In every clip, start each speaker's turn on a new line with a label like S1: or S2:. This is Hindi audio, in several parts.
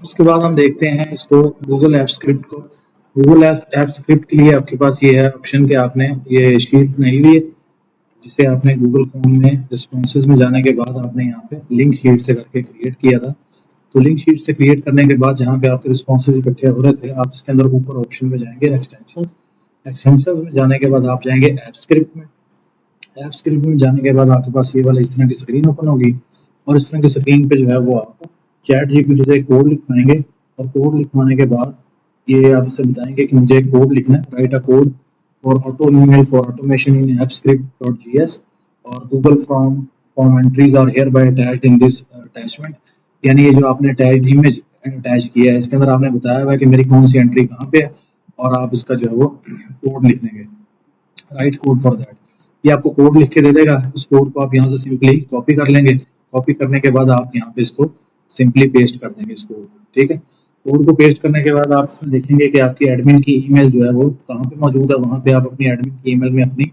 S1: उसके बाद हम देखते हैं इसको गूगल ऐप स्क्रिप्ट को। गूगल ऐप स्क्रिप्ट के लिए आपके पास ये है ऑप्शन कि आपने ये शीट बनाई हुई है, जिसे आपने गूगल फॉर्म में रिस्पॉन्सेज में जाने के बाद आपने यहाँ पे लिंक शीट से करके क्रिएट किया था। तो लिंक शीट से क्रिएट करने के बाद जहाँ पे आपके रिस्पॉन्सेज इकट्ठे हो रहे थे, आप इसके अंदर ऊपर ऑप्शन में जाएंगे एक्सटेंशंस। एक्सटेंशंस में जाने के बाद आप जाएंगे ऐप स्क्रिप्ट में। ऐप स्क्रिप्ट में जाने के बाद आपके पास ये वाला इस तरह की स्क्रीन ओपन होगी, और इस तरह की स्क्रीन पे जो है वो आप चैट जीपीटी से कोड लिखवाएंगे, और कोड लिखवाने के बाद ये आप इससे बताएंगे कि मुझे कोड लिखना है, write a code for auto email for automation in app script dot GS, और Google form entries are hereby attached in this attachment. यानी ये जो आपने अटैच्ड इमेज अटैच किया है, इसके अंदर आपने बताया हुआ है कि मेरी कौन सी एंट्री कहाँ पे है, और आप इसका जो है वो कोड लिख देंगे, राइट कोड फॉर दैट। ये आपको कोड लिख के दे देगा। उस कोड को आप यहाँ से सिंपली कॉपी कर लेंगे। कॉपी करने के बाद आप यहाँ पे इसको सिंपली पेस्ट कर देंगे इस कोड को, ठीक है। कोड को पेस्ट करने के बाद आप देखेंगे कि आपकी एडमिन की ईमेल जो है वो कहाँ पे मौजूद है। वहाँ पे आप अपनी एडमिन की ईमेल में अपनी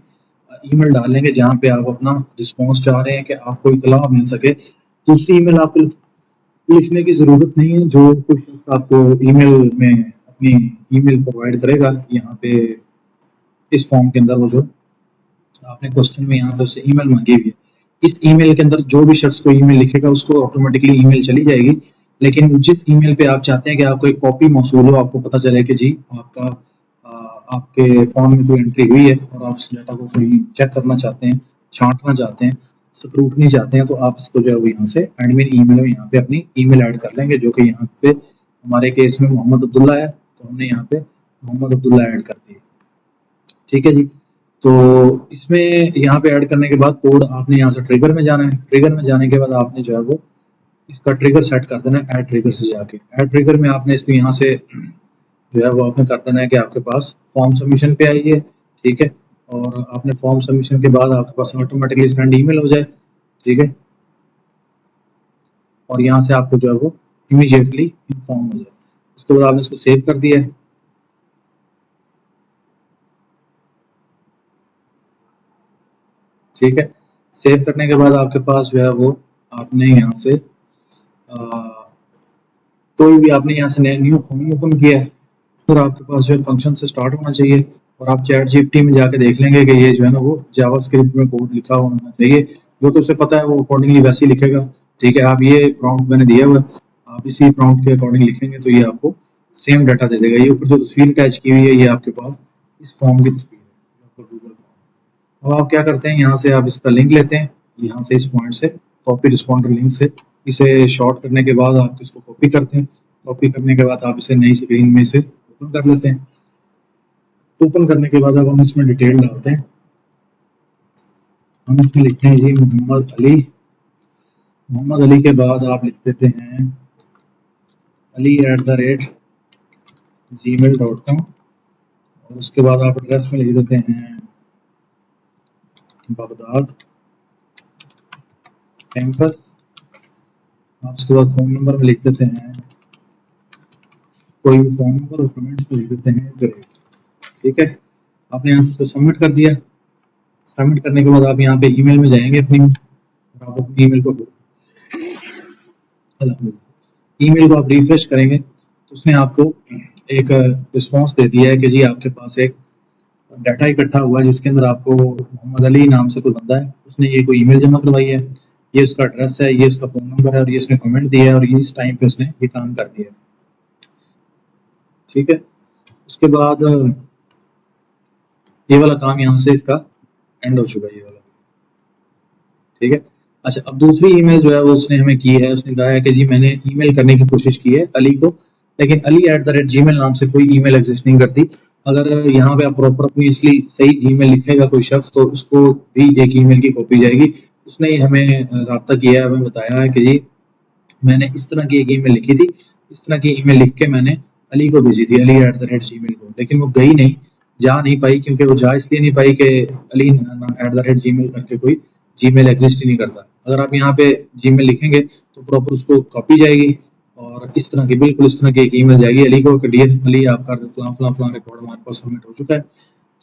S1: ईमेल डाल लेंगे, जहाँ पे आप अपना रिस्पॉन्स चाह रहे हैं कि आपको इतला मिल सके। दूसरी ईमेल आपको लिखने की जरूरत नहीं है, जो कुछ आपको ईमेल में अपनी ईमेल प्रोवाइड करेगा यहाँ पे इस फॉर्म के अंदर, वो जो आपने क्वेश्चन में यहाँ पे उससे ईमेल मांगी हुई है, इस ईमेल के अंदर जो भी शख्स को ईमेल लिखेगा उसको ऑटोमेटिकली ईमेल चली जाएगी। लेकिन जिस ईमेल पे आप चाहते हैं कि आपको एक कॉपी मौसूल हो, आपको पता चले कि जी आपका आपके फॉर्म में कोई एंट्री हुई है और आप उस डाटा को कोई चेक करना चाहते हैं, छांटना चाहते हैं, स्क्रूटनी चाहते हैं, तो आप इसको जो है वो यहाँ से एडमिन ईमेल में यहाँ पे अपनी ईमेल ऐड कर लेंगे, जो कि यहाँ पे हमारे केस में मोहम्मद अब्दुल्ला है, तो हमने यहाँ पे मोहम्मद अब्दुल्ला ऐड कर दिया, ठीक है जी। तो इसमें यहाँ पे ऐड करने के बाद कोड आपने यहाँ से ट्रिगर में जाना है। ट्रिगर में जाने के बाद आपने जो है वो इसका ट्रिगर सेट कर देना है। ऐड ट्रिगर से जाके ऐड ट्रिगर में आपने इसको यहाँ से जो है वो आपने कर देना है कि आपके पास फॉर्म सबमिशन पे आई है, ठीक है, और आपने फॉर्म सबमिशन के बाद आपके पास ऑटोमेटिकली सेंड ईमेल हो जाए, ठीक है, और यहाँ से आपको जो है वो इमीडिएटली इन्फॉर्म हो जाए। उसके बाद आपने इसको सेव कर दिया है। ठीक है, सेव करने के बाद आपके पास जो है वो आपने यहाँ से कोई भी आपने यहाँ से न्यू फॉर्म ओपन किया है, फिर आपके पास जो है फंक्शन से स्टार्ट होना चाहिए, और आप चैट जीपीटी में जाके देख लेंगे कि ये जो है ना वो जावास्क्रिप्ट में कोड लिखा होना चाहिए, जो तो उसे पता है वो अकॉर्डिंगली वैसे ही लिखेगा, ठीक है। आप ये प्रॉम्प्ट मैंने दिया हुआ है, आप इसी प्रॉम्प्ट के अकॉर्डिंग लिखेंगे तो ये आपको सेम डाटा दे देगा। ये ऊपर जो तस्वीर अटैच की हुई है ये आपके पास इस फॉर्म की तस्वीर है, गूगल फॉर्म। अब आप क्या करते हैं, यहाँ से आप इसका लिंक लेते हैं, यहाँ से इस पॉइंट से कॉपी रिस्पॉन्डर लिंक से इसे शॉर्ट करने के बाद आप इसको कॉपी करते हैं। कॉपी करने के बाद आप इसे नई स्क्रीन में से ओपन कर लेते हैं। ओपन करने के बाद अब हम इसमें डिटेल डालते हैं। हम इसमें लिखते हैं जी मोहम्मद अली। मोहम्मद अली के बाद आप लिख देते हैं ali@gmail.com, और उसके बाद आप एड्रेस में लिख देते हैं बगदाद कैंपस। आप उसके बाद फ़ोन नंबर में लिख देते हैं कोई भी फ़ोन नंबर, और कमेंट्स में लिख देते हैं ग्रेट, ठीक है। आपने यहाँ से इसको सबमिट कर दिया। सबमिट करने के बाद आप यहाँ पे ईमेल में जाएंगे अपनी, और आप अपनी ईमेल को आप रिफ्रेश करेंगे तो उसने आपको एक रिस्पॉन्स दे दिया है कि जी आपके पास एक डाटा इकट्ठा हुआ है, जिसके अंदर आपको मोहम्मद अली नाम से कोई बंदा है, उसने ये कोई ईमेल जमा करवाई है, ये उसका एड्रेस है, ये उसका फ़ोन नंबर है, और ये उसने कमेंट दिया है, और ये इस टाइम पे उसने ये काम कर दिया है, ठीक है। उसके बाद ये वाला काम यहाँ से इसका एंड हो चुका है, ये वाला, ठीक है। अच्छा, अब दूसरी ईमेल जो है वो उसने हमें की है। उसने कहा है कि जी मैंने ईमेल करने की कोशिश की है अली को, लेकिन ali@gmail नाम से कोई ईमेल एग्जिस्ट नहीं करती। अगर यहाँ पे आप प्रॉपर अपनी इसलिए सही जीमेल लिखेगा कोई शख्स, तो उसको भी एक ईमेल की कॉपी जाएगी। उसने हमें राब्ता किया है, हमें बताया है कि जी मैंने इस तरह की एक ईमेल लिखी थी, इस तरह की ईमेल लिख के मैंने अली को भेजी थी, ali@gmail को, लेकिन वो गई नहीं, जा नहीं पाई, क्योंकि वो जा इसलिए नहीं पाई कि ali@gmail करके कोई जीमेल एग्जिस्ट ही नहीं करता। अगर आप यहाँ पे जीमेल लिखेंगे तो प्रॉपर उसको कॉपी जाएगी, और इस तरह की बिल्कुल इस तरह की एक ईमेल जाएगी अली को कि डियर अली आपका फलां रिकॉर्ड हमारे पास सबमिट हो चुका है।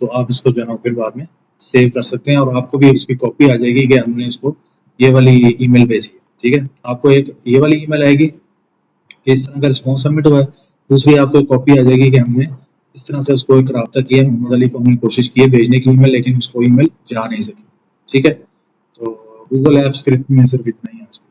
S1: तो आप इसको जो है फिर बाद में सेव कर सकते हैं, और आपको भी उसकी कॉपी आ जाएगी कि हमने इसको ये वाली ईमेल भेजी है, ठीक है। आपको एक ये वाली ईमेल आएगी, कि इस तरह का रिस्पॉन्स सबमिट हुआ है। दूसरी आपको एक कॉपी आ जाएगी कि हमने इस तरह से उसको एक रब्ता किया, मोहम्मद अली को हमने कोशिश की है भेजने की ईमेल, लेकिन उसको ईमेल जा नहीं सकी। ठीक है, तो गूगल ऐप स्क्रिप्ट में सिर्फ इतना ही है।